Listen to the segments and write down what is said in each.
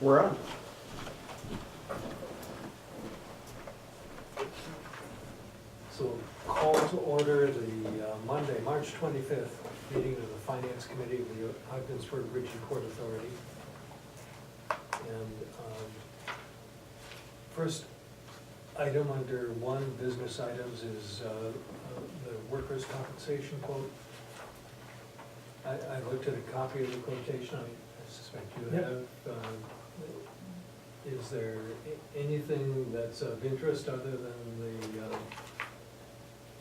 We're on. So call to order the Monday, March 25th, meeting of the Finance Committee of the Ogdensburg Region Port Authority. And first item under one business items is the workers' compensation quote. I looked at a copy of the quotation, I suspect you Yep. have. Is there anything that's of interest other than the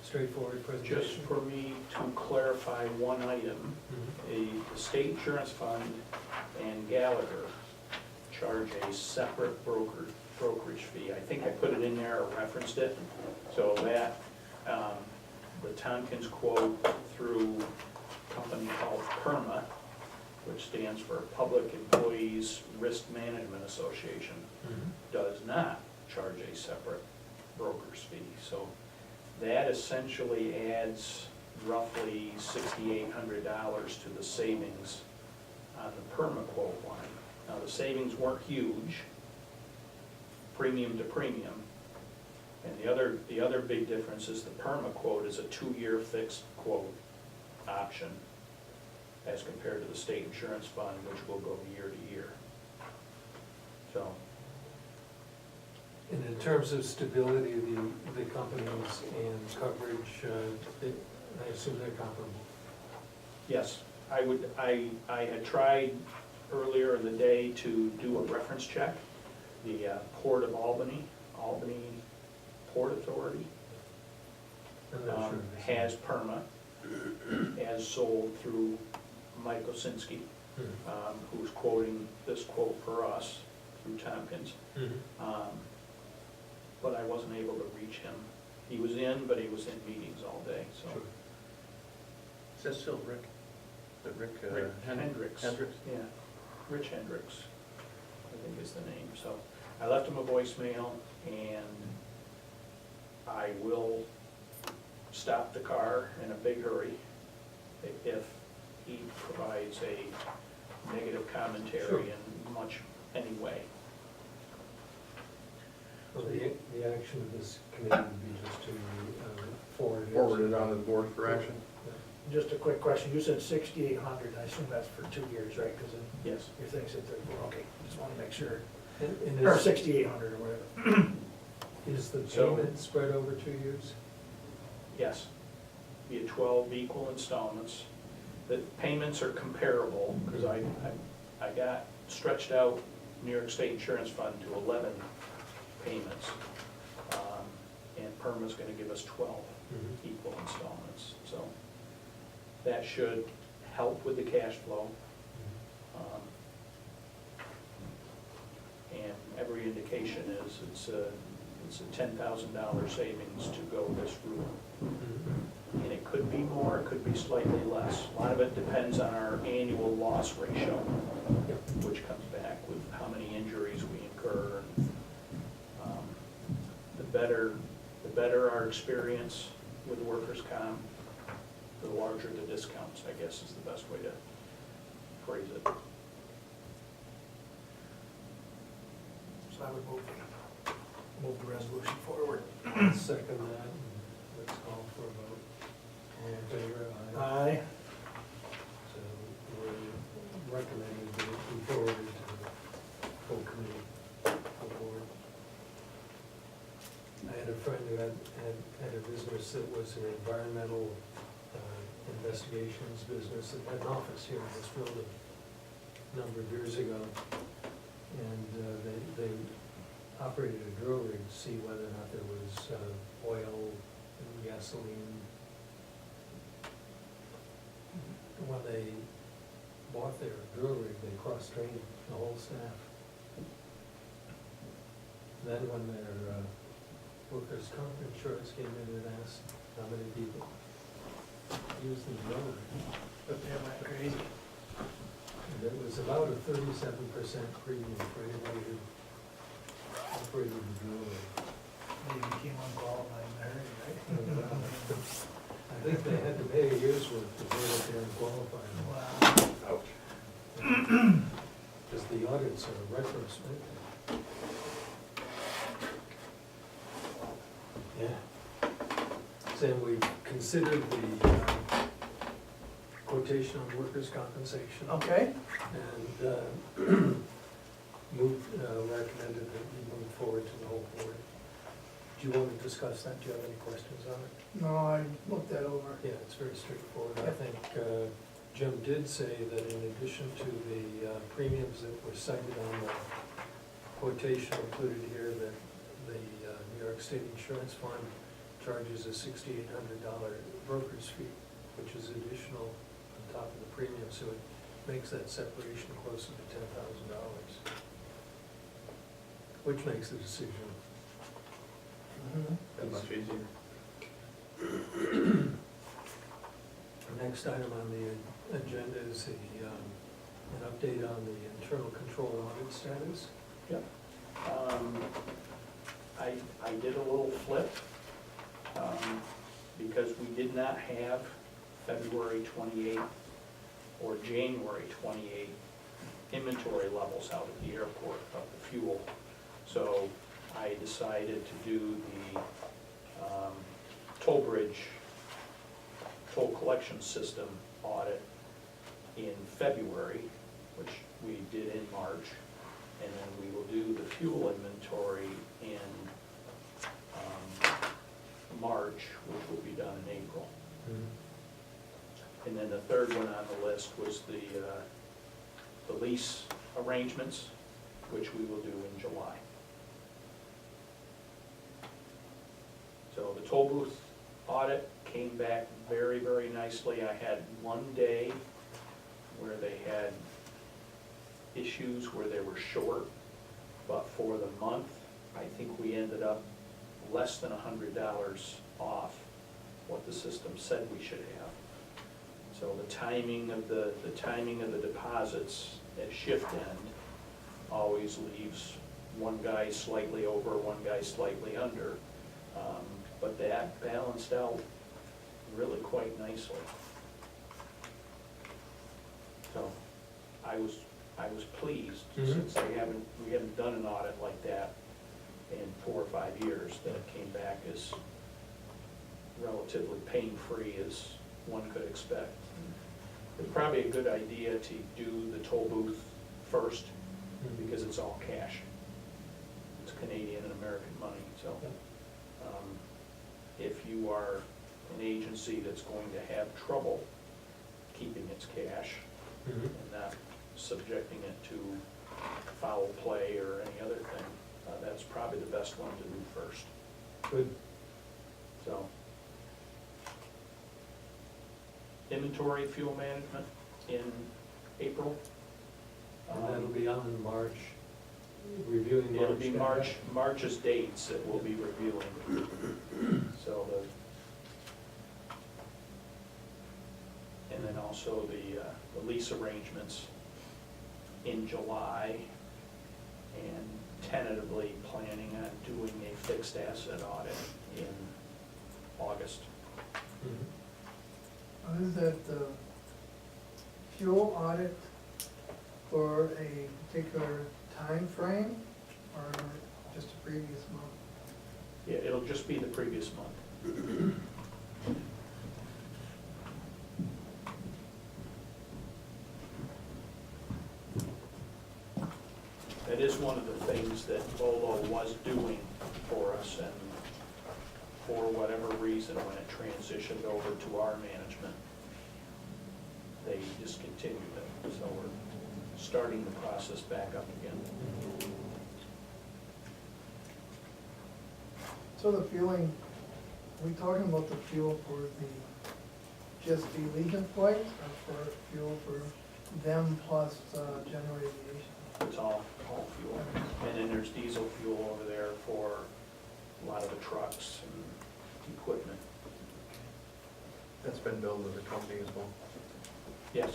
straightforward presentation? Just for me to clarify one item, Mhm. the state insurance fund and Gallagher charge a separate brokerage fee. I think I put it in there or referenced it, so that, the Tompkins quote through a company called PERMA, which stands for Public Employees Risk Management Association, Mhm. does not charge a separate broker's fee. So that essentially adds roughly $6,800 to the savings on the perma-quote line. Now, the savings weren't huge, premium to premium. And the other big difference is the perma-quote is a 2-year fixed quote option as compared to the state insurance fund, which will go year to year. So, And in terms of stability, the companies and coverage, I assume they're comparable. yes, I had tried earlier in the day to do a reference check. The Port of Albany Port Authority I'm not sure. has PERMA, as sold through Mike Osinski, Mhm. who's quoting this quote for us through Tompkins. Mhm. But I wasn't able to reach him. He was in, but he was in meetings all day, so. Sure. Is that still Rick? Is it Rick? Rick Hendricks. Hendricks? Yeah, Rich Hendricks, I think is the name. So I left him a voicemail, and I will stop the car in a big hurry if he provides a negative Sure. commentary in much any way. Well, the action of this committee would be just to forward it. Forward it on to the board for action? Yeah. Just a quick question, you said 6,800, I assume that's for 2 years, right? Because Yes. your thing said 34, okay, just want to make sure. And Or is, 6,800 or whatever. is the So- payment spread over 2 years? Yes, be 12 equal installments. The payments are comparable, because I got stretched out New York State Insurance Fund to 11 payments. And PERMA's gonna give us 12 Mhm. equal installments, so that should help with the cash flow. Um, And every indication is it's a $10,000 savings to go this route. Mhm. And it could be more, it could be slightly less. A lot of it depends on our annual loss ratio, Yep. which comes back with how many injuries we incur. And the better our experience with workers' comp, the larger the discounts, I guess is the best way to phrase it. So I would move the resolution forward. I'll second that, and let's call for a vote. All in favor? Aye. Aye. So we're recommending that it be forwarded to the full committee, full board. I had a friend who had a business that was an environmental investigations business that had an office here in this building a number of years ago. And they operated a drill rig to see whether or not there was oil and gasoline. When they bought their drill rig, they cross-trained the whole staff. Then when their workers' comp insurance came in and asked how many people used the drill rig, But they went crazy. and it was about a 37% premium for anybody who operated the drill rig. They became unqualified in a hurry, right? I think they had to pay a year's worth before they were qualified. Wow. Ouch. because the audits are retrospective. Yeah. Then we considered the quotation on workers' compensation. Okay, And recommended that we move forward to the whole board. Do you want to discuss that? Do you have any questions on it? no, I looked that over. Yeah, it's very straightforward. I Yep. think Jim did say that in addition to the premiums that were cited on the quotation included here, that the New York State Insurance Fund charges a $6,800 broker's fee, which is additional on top of the premium, so it makes that separation closer to $10,000, which makes the decision. Mhm. That much easier. The next item on the agenda is an update on the internal control audit status. Yep. I did a little flip, because we did not have February 28th or January 28th inventory levels out at the airport of the fuel. So I decided to do the toll bridge, toll collection system audit in February, which we did in March, and then we will do the fuel inventory in March, which will be done in April. And then the third one on the list was the lease arrangements, which we will do in July. So the toll booth audit came back very, very nicely. I had one day where they had issues where they were short, but for the month, I think we ended up less than $100 off what the system said we should have. So the timing of the deposits at shift end always leaves one guy slightly over, one guy slightly under. But that balanced out really quite nicely. So I was pleased, Mhm. since we haven't done an audit like that in 4 or 5 years, that it came back as relatively pain-free as one could expect. It's probably a good idea to do the toll booth first, because it's all cash. It's Canadian and American money, so. If you are an agency that's going to have trouble keeping its cash Mhm. and not subjecting it to foul play or any other thing, that's probably the best one to do first, Good. so. Inventory fuel management in April. And that'll be on in March, reviewing March. It'll be March's dates that we'll be reviewing. So and then also the lease arrangements in July, and tentatively planning on doing a fixed asset audit in August. Mhm. Is that the fuel audit for a particular time frame, or just a previous month? Yeah, it'll just be the previous month. That is one of the things that Volvo was doing for us, and for whatever reason, when it transitioned over to our management, they discontinued it, so we're starting the process back up again. So the fueling, are we talking about the fuel for just the Legion flight, or for fuel for them plus General Aviation? It's all fuel. And then there's diesel fuel over there for a lot of the trucks and equipment. That's been billed to the company as well. Yes.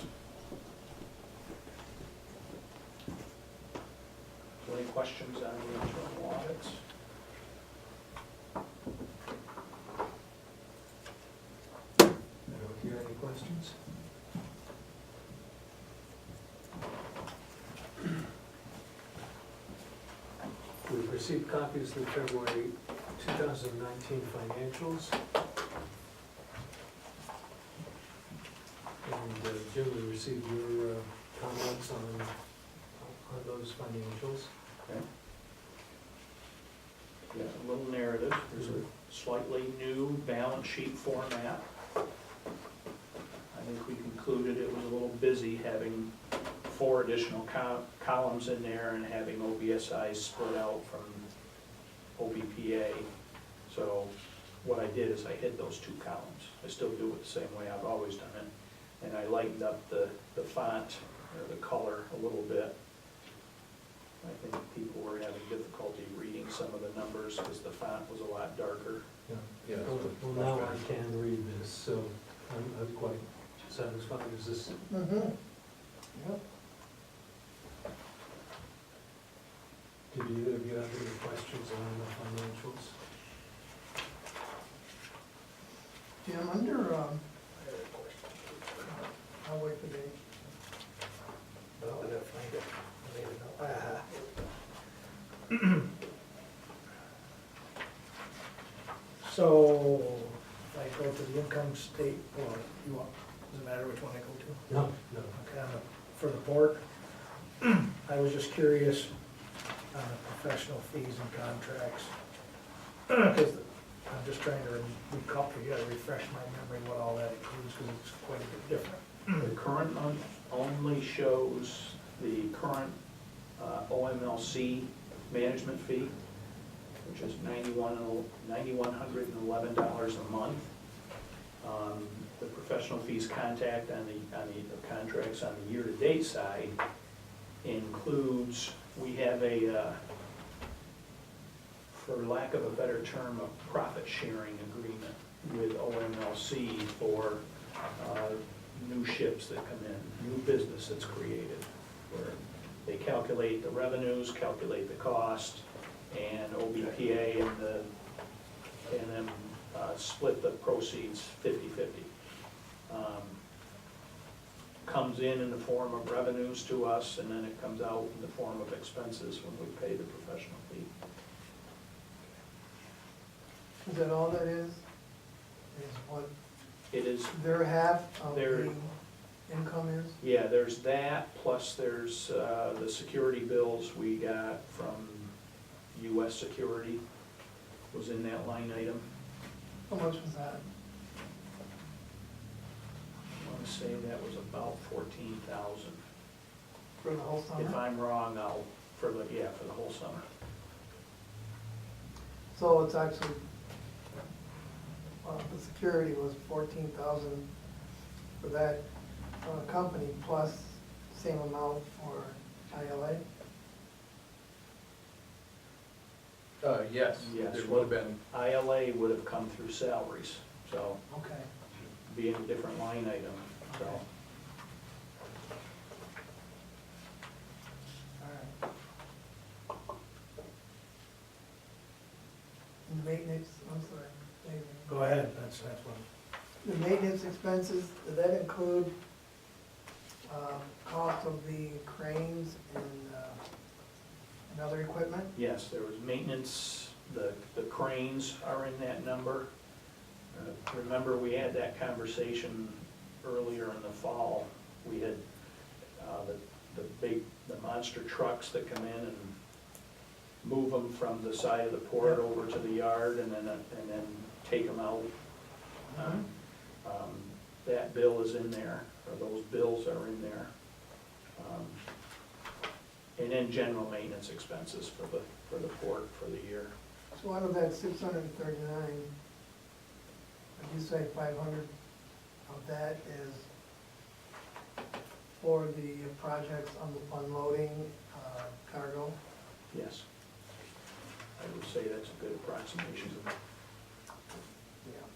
So any questions on the internal audits? I don't hear any questions. We've received copies of the February 2019 financials. And Jim, we received your comments on those financials. Okay. Yeah, a little narrative, there's a slightly new balance sheet format. I think we concluded it was a little busy having 4 additional columns in there and having OBSI split out from OBPA. So what I did is I hid those 2 columns. I still do it the same way I've always done it. And I lightened up the font or the color a little bit. I think people were having difficulty reading some of the numbers because the font was a lot darker. Yeah. Yeah. Well, now I can read this, so I'm quite satisfied. Is this, Mm-hmm. Yep. did either of you have any questions on the financials? Jim, under, I'll wait for Dave. Well, I gotta find it. I made it up. So, if I go to the income state, or you want, does it matter which one I go to? No, no. Okay, for the port, I was just curious on the professional fees and contracts. Because I'm just trying to recall, you gotta refresh my memory what all that includes, because it's quite a bit different. The current month only shows the current OMLC management fee, which is $9,111 a month. The professional fees contact on the contracts on the year-to-date side includes, we have a, for lack of a better term, a profit-sharing agreement with OMLC for new ships that come in, new business that's created, where they calculate the revenues, calculate the cost, and OBPA and then split the proceeds 50-50. Comes in the form of revenues to us, and then it comes out in the form of expenses when we pay the professional fee. Is that all that is? Is what It is, their half of Their- the income is? yeah, there's that, plus there's the security bills we got from US Security was in that line item. How much was that? I want to say that was about 14,000. For the whole summer? If I'm wrong, I'll, for the whole summer. So it's actually, the security was 14,000 for that company plus same amount for ILA? Yes, Yes. there would have been, ILA would have come through salaries, so Okay. be in a different line item, so. All right. And the maintenance, I'm sorry, David. Go ahead, that's one. The maintenance expenses, did that include cost of the cranes and other equipment? Yes, there was maintenance, the cranes are in that number. Remember, we had that conversation earlier in the fall. We had the monster trucks that come in and move them from the side of the port over to the yard and then take them out. That bill is in there, or those bills are in there. And then general maintenance expenses for the port for the year. So out of that 639, would you say 500 of that is for the projects on unloading cargo? Yes. I would say that's a good approximation. Yeah.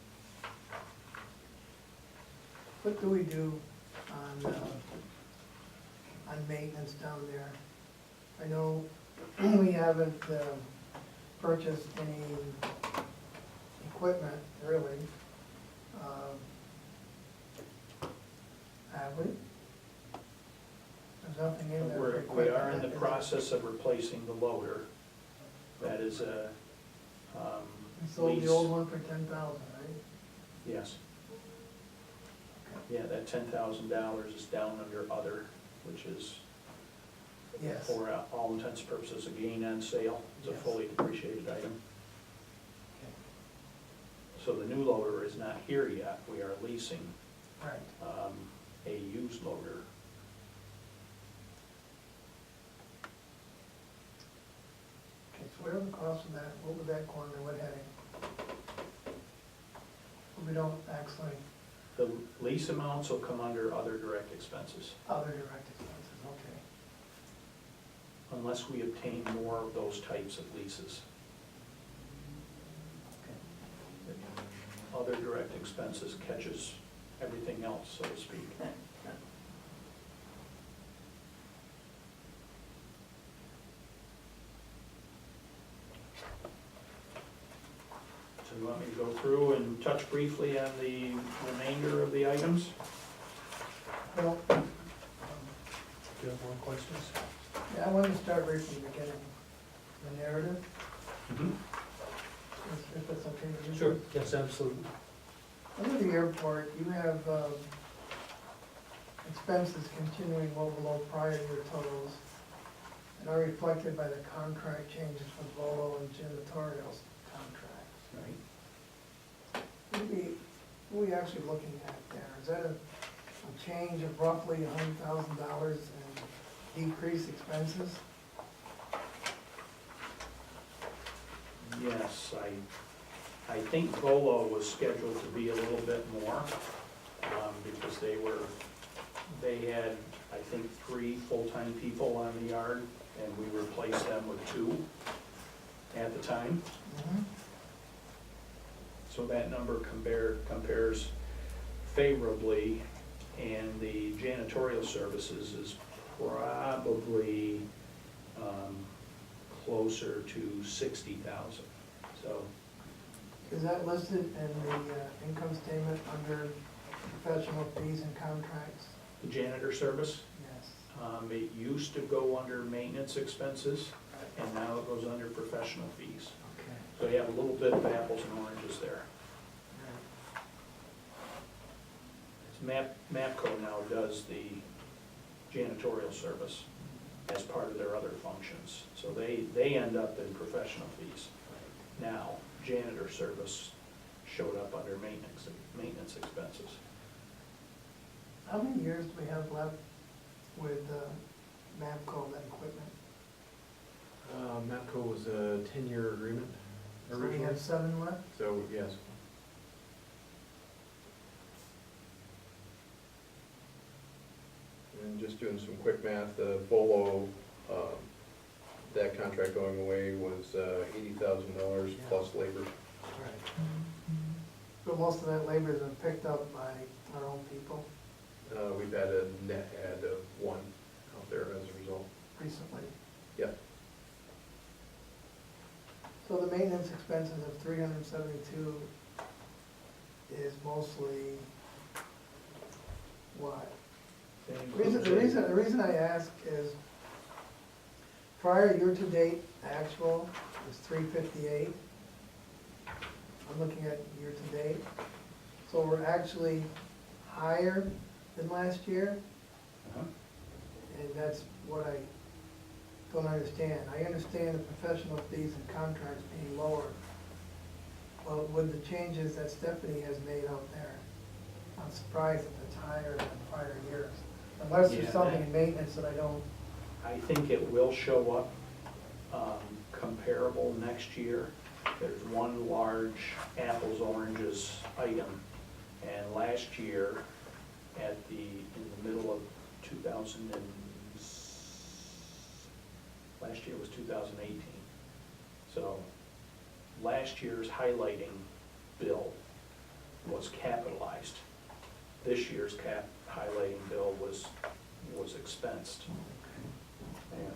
What do we do on maintenance down there? I know we haven't purchased any equipment, really. Have we? There's nothing in there. for We are in equipment, the is there? process of replacing the loader. That is a, We sold lease. the old one for 10,000, right? Yes. Yeah, that $10,000 is down under other, which is, Yes. for all intents and purposes, a gain on sale. It's a Yes. fully depreciated item. Okay. So the new loader is not here yet. We are leasing Right. a used loader. Okay, so whatever the cost of that, what would that go under, what heading? We don't actually, The lease amounts will come under other direct expenses, other direct expenses, okay. unless we obtain more of those types of leases. Other direct expenses catches everything else, so to speak. So you want me to go through and touch briefly on the remainder of the items? Well, Do you have more questions? yeah, I wanted to start right from the beginning, the narrative, Mm-hmm. if that's okay with you. Sure, yes, absolutely. Under the airport, you have expenses continuing well below prior year totals and are reflected by the contract changes with Volo and janitorial contracts. Right. What are we actually looking at there? Is that a change of roughly $100,000 in decreased expenses? Yes, I think Volo was scheduled to be a little bit more, because they had, I think, 3 full-time people on the yard, and we replaced them with 2 at the time. Mhm. So that number compares favorably, and the janitorial services is probably closer to 60,000. So, Is that listed in the income statement under professional fees and contracts? the janitor service, Yes. it used to go under maintenance expenses, and now it goes under professional fees. Okay. So you have a little bit of apples and oranges there. MAPCO now does the janitorial service as part of their other functions. So they end up in professional fees. Now, janitor service showed up under maintenance expenses. How many years do we have left with MAPCO, that equipment? MAPCO was a 10-year agreement So we originally, have 7 left? so yes. And just doing some quick math, the Volo, that contract going away was $80,000 plus labor. Right. But most of that labor has been picked up by our own people We've had a net add of 1 out there as a result. recently. Yep. So the maintenance expenses of 372 is mostly what? The reason I ask is prior year-to-date actual is 358. I'm looking at year-to-date. So we're actually higher than last year, Uh-huh. and that's what I don't understand. I understand the professional fees and contracts being lower. Well, with the changes that Stephanie has made out there, I'm surprised that it's higher than prior years. Unless Yeah, there's something that- in maintenance that I don't, I think it will show up comparable next year. There's one large apples, oranges item, and last year, in the middle of 2018. So last year's highlighting bill was capitalized. This year's highlighting bill was expensed. And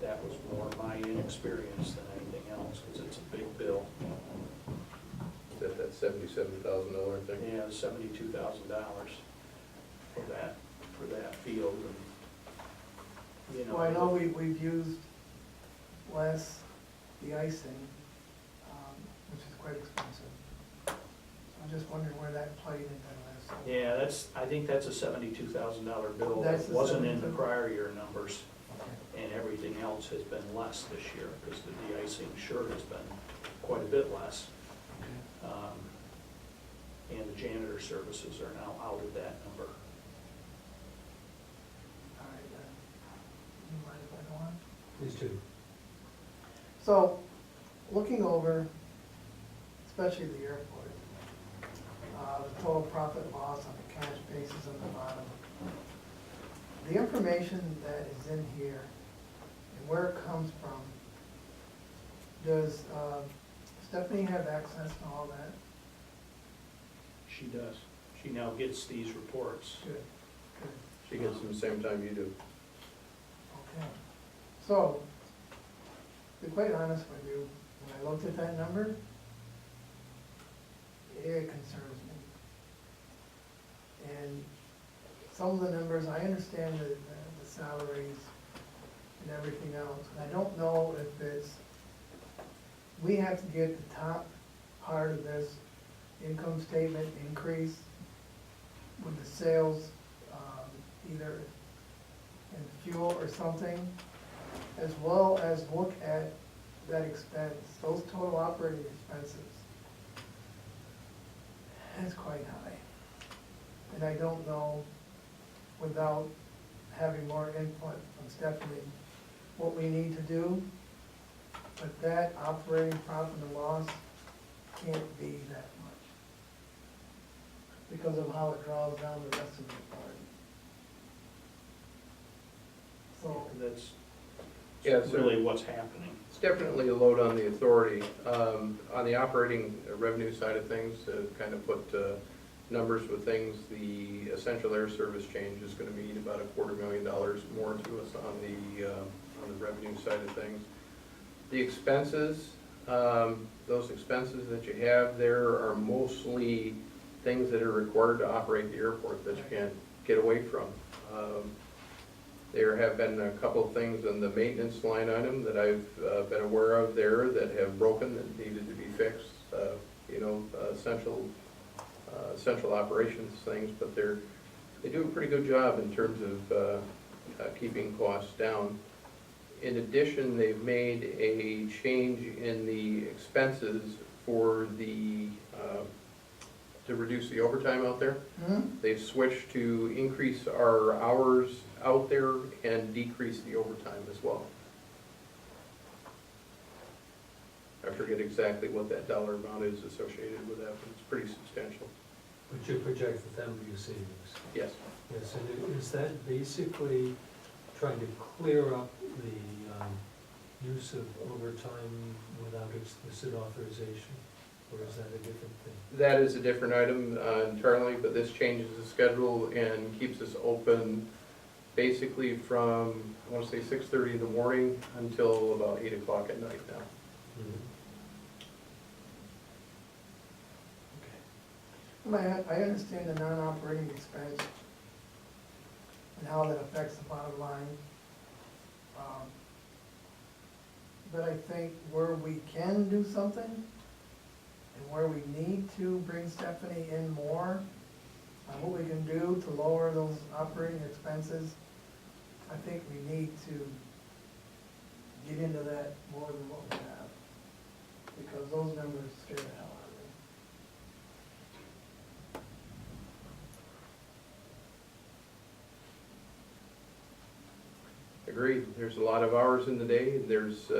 that was more my inexperience than anything else, because it's a big bill. Is that $77,000 thing? Yeah, $72,000 for that field, and, you know. well, I know we've used less de-icing, which is quite expensive. So I'm just wondering where that played into this. Yeah, I think that's a $72,000 bill that That's the wasn't in the 72? prior year numbers, Okay. and everything else has been less this year, because the de-icing sure has been quite a bit less. And the janitor services are now out of that number. All right, you mind if I go on? Please do. So, looking over, especially the airport, the total profit loss on the cash basis on the bottom, the information that is in here and where it comes from, does Stephanie have access to all that? She does. She now gets these reports. Good, good. She gets them the same time you do. Okay, so, to be quite honest with you, when I looked at that number, it concerns me. And some of the numbers, I understand the salaries and everything else, and I don't know if it's, we have to get the top part of this income statement increase with the sales, either in fuel or something, as well as look at that expense, those total operating expenses. That's quite high. And I don't know, without having more input from Stephanie, what we need to do, but that operating profit and loss can't be that much because of how it draws down the rest of the report. So, That's Yeah, so- really what's happening. It's definitely a load on the authority. On the operating revenue side of things, to kind of put numbers with things, the essential air service change is gonna mean about $250,000 more to us on the revenue side of things. The expenses, those expenses that you have there are mostly things that are required to operate the airport that you can't get away from. There have been a couple of things in the maintenance line item that I've been aware of there that have broken, that needed to be fixed. Essential operations things, but they do a pretty good job in terms of keeping costs down. In addition, they've made a change in the expenses for to reduce the overtime out there. They've switched to increase our hours out there and decrease the overtime as well. I forget exactly what that dollar amount is associated with that, but it's pretty substantial. But you project that would be a savings. Yes. Yes, and is that basically trying to clear up the use of overtime without explicit authorization? Or is that a different thing? That is a different item entirely, but this changes the schedule and keeps us open basically from, I want to say 6:30 in the morning until about 8 o'clock at night now. I understand the non-operating expense and how that affects the bottom line. But I think where we can do something, and where we need to bring Stephanie in more, on what we can do to lower those operating expenses, I think we need to get into that more than what we have. Because those numbers scare the hell out of me. Agreed, there's a lot of hours in the day, and there's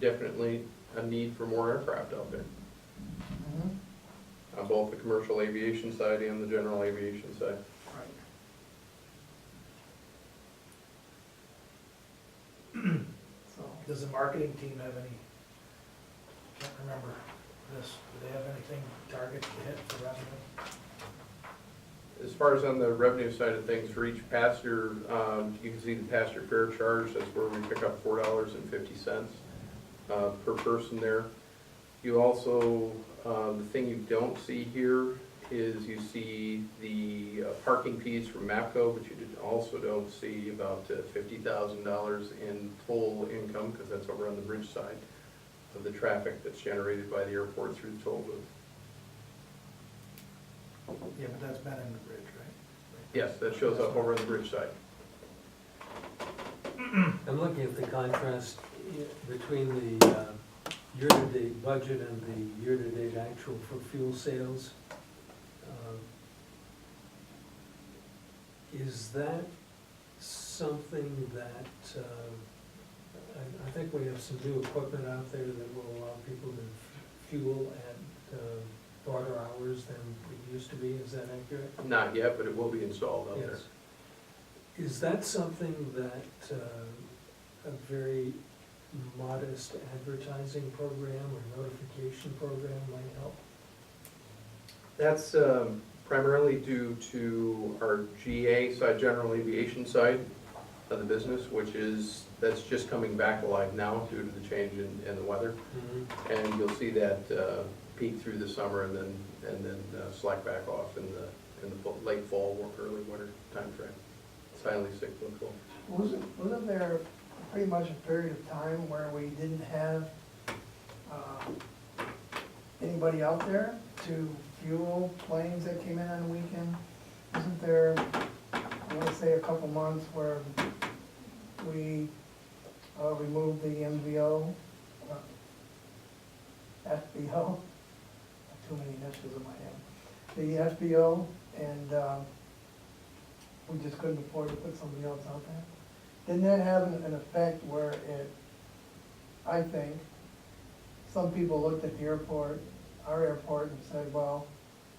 definitely a need for more aircraft out there, on both the commercial aviation side and the general aviation side. Right. So, Does the marketing team have any, can't remember this, do they have anything targets to hit for revenue? As far as on the revenue side of things, for each passenger, you can see the passenger fare charge, that's where we pick up $4.50 per person there. You also, the thing you don't see here is you see the parking fees from MAPCO, but you also don't see about $50,000 in toll income, because that's over on the bridge side. of the traffic that's generated by the airport through the toll booth. Yeah, but that's been in the bridge, right? Yes, that shows up over on the bridge side. I'm looking at the contrast between the year-to-date budget and the year-to-date actual for fuel sales. Is that something that, I think we have some new equipment out there that will allow people to fuel at broader hours than it used to be, is that accurate? Not yet, but it will be installed out there. Yes. Is that something that a very modest advertising program or notification program might help? That's primarily due to our GA side, general aviation side of the business, that's just coming back alive now due to the change in the weather. And you'll see that peak through the summer and then slack back off in the late fall or early winter timeframe. It's highly cyclical. Wasn't there pretty much a period of time where we didn't have anybody out there to fuel planes that came in on the weekend? Isn't there, I want to say, a couple months where we removed the MVO, FBO, too many initials in my head, the FBO, and we just couldn't afford to put somebody else out there? Didn't that have an effect where it, I think, some people looked at the airport, our airport, and said, well,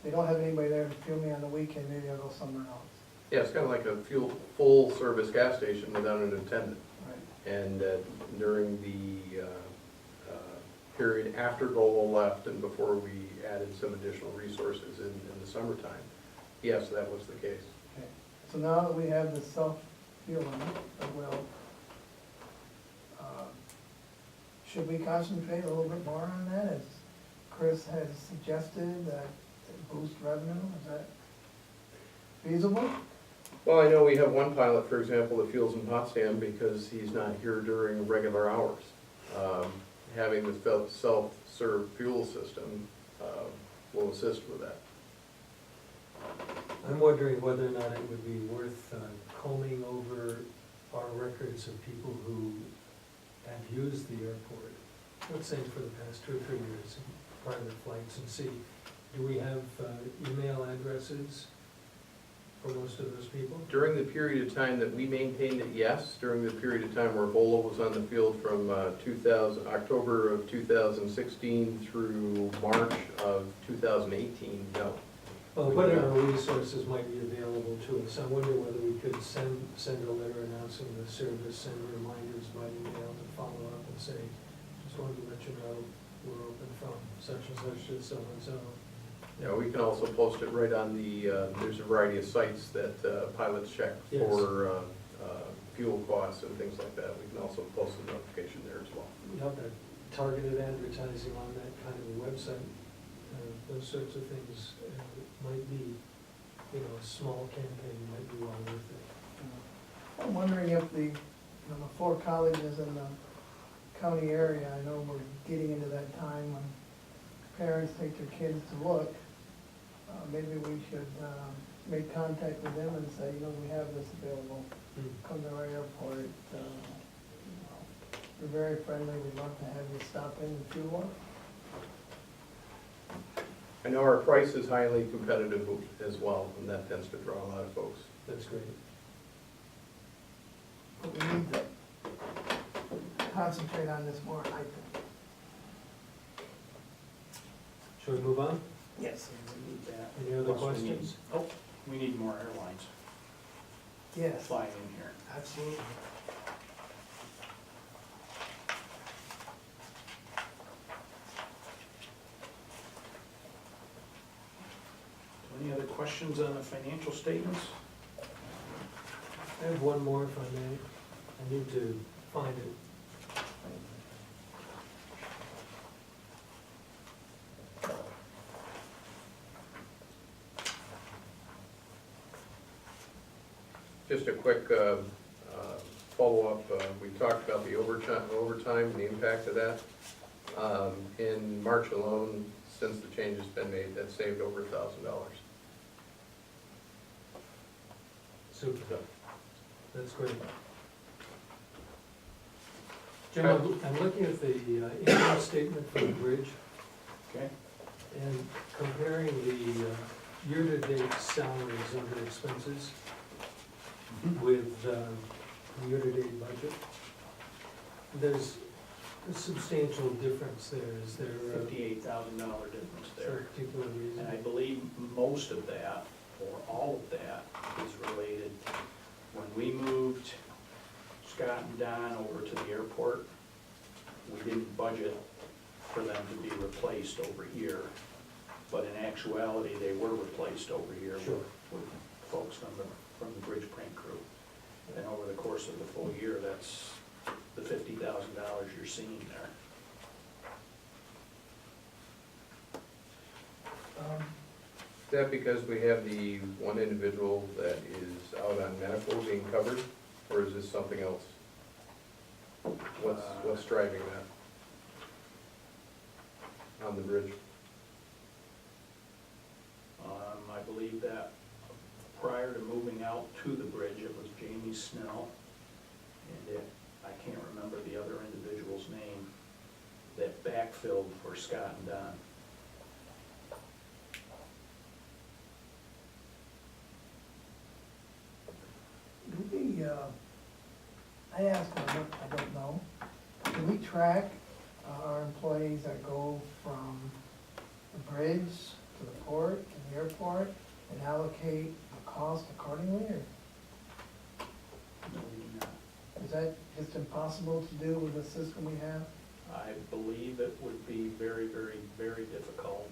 they don't have anybody there to fuel me on the weekend, maybe I'll go somewhere else. Yeah, it's kind of like a full-service gas station without an attendant. Right. And during the period after Golo left and before we added some additional resources in the summertime, yes, that was the case. Okay. So now that we have the self-fueling, should we concentrate a little bit more on that, as Chris has suggested, that to boost revenue? Is that feasible? Well, I know we have one pilot, for example, that fuels in Potsdam because he's not here during regular hours. Having the self-serve fuel system will assist with that. I'm wondering whether or not it would be worth combing over our records of people who have used the airport, let's say for the past 2 or 3 years, in private flights, and see, do we have email addresses for most of those people? During the period of time that we maintained it, yes. During the period of time where Ebola was on the field from October of 2016 through March of 2018, no. Well, whatever resources might be available to us, I wonder whether we could send a letter announcing the service, send reminders by email to follow up and say, just wanted to let you know, we're open from such and such to so and so. Yeah, we can also post it right on the, there's a variety of sites that pilots check Yes. for fuel costs and things like that. We can also post a notification there as well. You have that targeted advertising on that kind of a website, those sorts of things might be, a small campaign might be well worth it. I'm wondering if the 4 colleges in the county area, I know we're getting into that time when parents take their kids to look, maybe we should make contact with them and say, we have this available, come to our airport, we're very friendly, we'd love to have you stop in and fuel up. I know our price is highly competitive as well, and that tends to draw a lot of folks. That's great. But we need to concentrate on this more, I think. Shall we move on? Yes. We need that. Any other Plus we need- questions? Oh, we need more airlines Yes, flying in here. absolutely. Any other questions on the financial statements? I have one more if I may. I need to find it. Just a quick follow-up. We talked about the overtime and the impact of that. In March alone, since the change has been made, that's saved over $1,000. Super, that's great. Jim, I'm looking at the income statement for the bridge, Okay? and comparing the year-to-date salaries under expenses with the year-to-date budget. There's a substantial difference there. Is there a $58,000 difference there. particular reason? And I believe most of that, or all of that, is related, when we moved Scott and Don over to the airport, we didn't budget for them to be replaced over here, but in actuality, they were replaced over here Sure. with folks from the bridge paint crew. And over the course of the full year, that's the $50,000 you're seeing there. Is that because we have the one individual that is out on medical being covered, or is this something else? What's driving that on the bridge? I believe that prior to moving out to the bridge, it was Jamie Snell, and I can't remember the other individual's name, that backfilled for Scott and Don. Do we, I asked him, I don't know, do we track our employees that go from the bridge to the port and the airport and allocate the cost accordingly, or No, we do not. is that just impossible to do with the system we have? I believe it would be very, very, very difficult.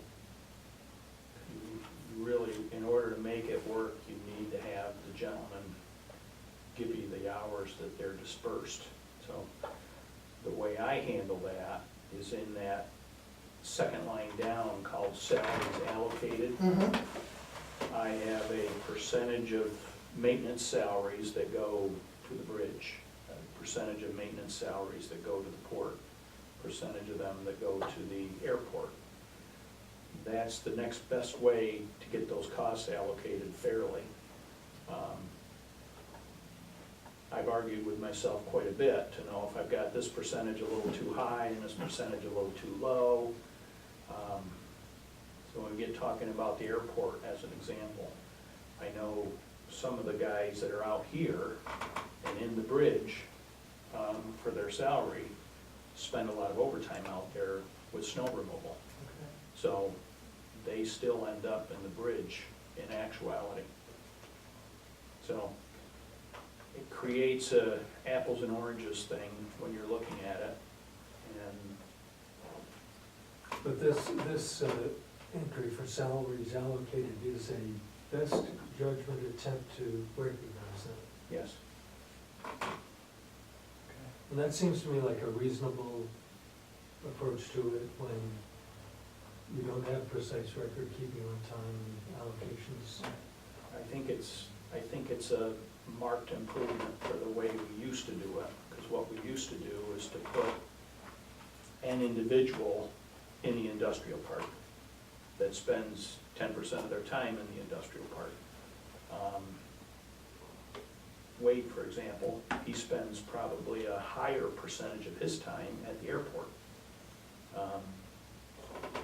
You really, in order to make it work, you need to have the gentleman give you the hours that they're dispersed. So the way I handle that is in that second line down called salaries allocated. I have a percentage of maintenance salaries that go to the bridge, a percentage of maintenance salaries that go to the port, percentage of them that go to the airport. That's the next best way to get those costs allocated fairly. I've argued with myself quite a bit to know if I've got this percentage a little too high and this percentage a little too low. So when we get talking about the airport as an example, I know some of the guys that are out here and in the bridge for their salary spend a lot of overtime out there with snow removal. So they still end up in the bridge in actuality. So it creates a apples and oranges thing when you're looking at it. And But this entry for salaries allocated is a best judgment attempt to recognize that. yes, And that seems to me like a reasonable approach to it when you don't have precise record keeping on time allocations. I think it's a marked improvement for the way we used to do it. Because what we used to do is to put an individual in the industrial park that spends 10% of their time in the industrial park. Wade, for example, he spends probably a higher percentage of his time at the airport.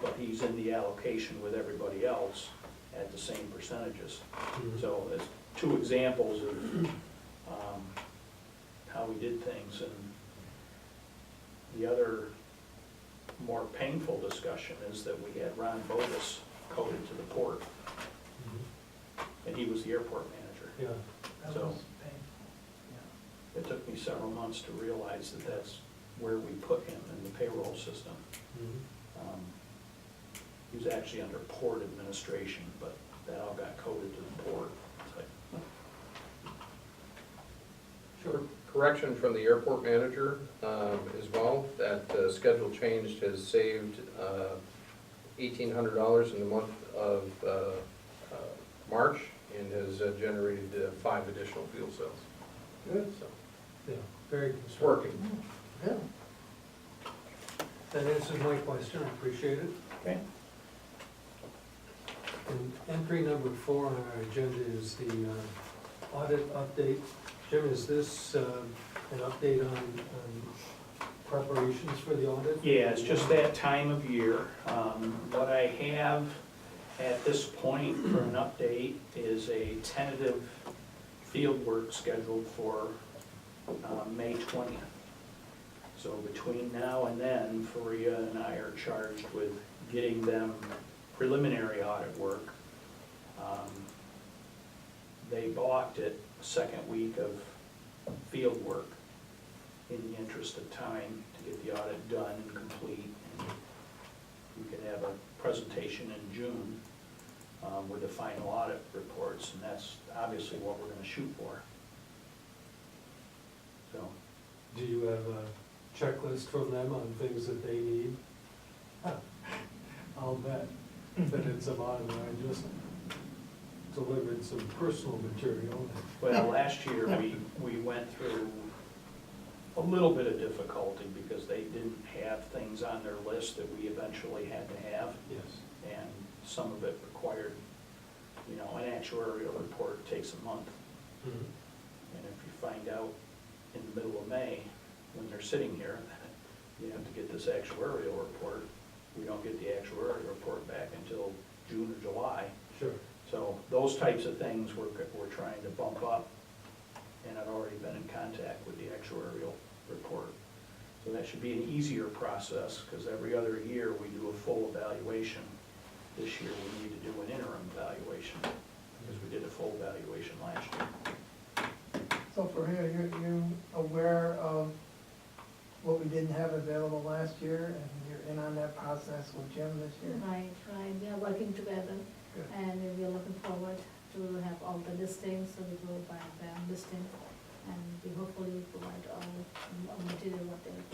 But he's in the allocation with everybody else at the same percentages. So there's two examples of how we did things. And the other more painful discussion is that we had Ron Bogus coded to the port, and he was the airport manager. Yeah, That So- was pain. It took me several months to realize that that's where we put him in the payroll system. He was actually under port administration, but that all got coded to the port. It's like, Sure. Correction from the airport manager as well, that schedule change has saved $1,800 in the month of March and has generated 5 additional fuel cells. Good. So yeah, very it's constructive. working. Yeah. That answers my question, I appreciate it. Okay. And entry number 4 on our agenda is the audit update. Jim, is this an update on preparations for the audit? Yeah, it's just that time of year. What I have at this point for an update is a tentative field work scheduled for May 20th. So between now and then, Faria and I are charged with getting them preliminary audit work. They balked at the second week of field work in the interest of time to get the audit done and complete. And we could have a presentation in June with the final audit reports, and that's obviously what we're gonna shoot for. So, Do you have a checklist from them on things that they need? I'll bet that it's a lot, and I just delivered some personal material. well, last year, we went through a little bit of difficulty because they didn't have things on their list that we eventually had to have. Yes. And some of it required, an actuarial report takes a month. Mhm. And if you find out in the middle of May, when they're sitting here, you have to get this actuarial report, we don't get the actuarial report back until June or July. Sure. So those types of things we're trying to bump up, and I've already been in contact with the actuarial report. So that should be an easier process, because every other year we do a full evaluation. This year we need to do an interim evaluation, because we did a full evaluation last year. So for here, you're aware of what we didn't have available last year, and you're in on that process with Jim this year? Right, we are working together, Good. and we are looking forward to have all the listings, so we will buy them listing, and we hopefully provide all material what they require.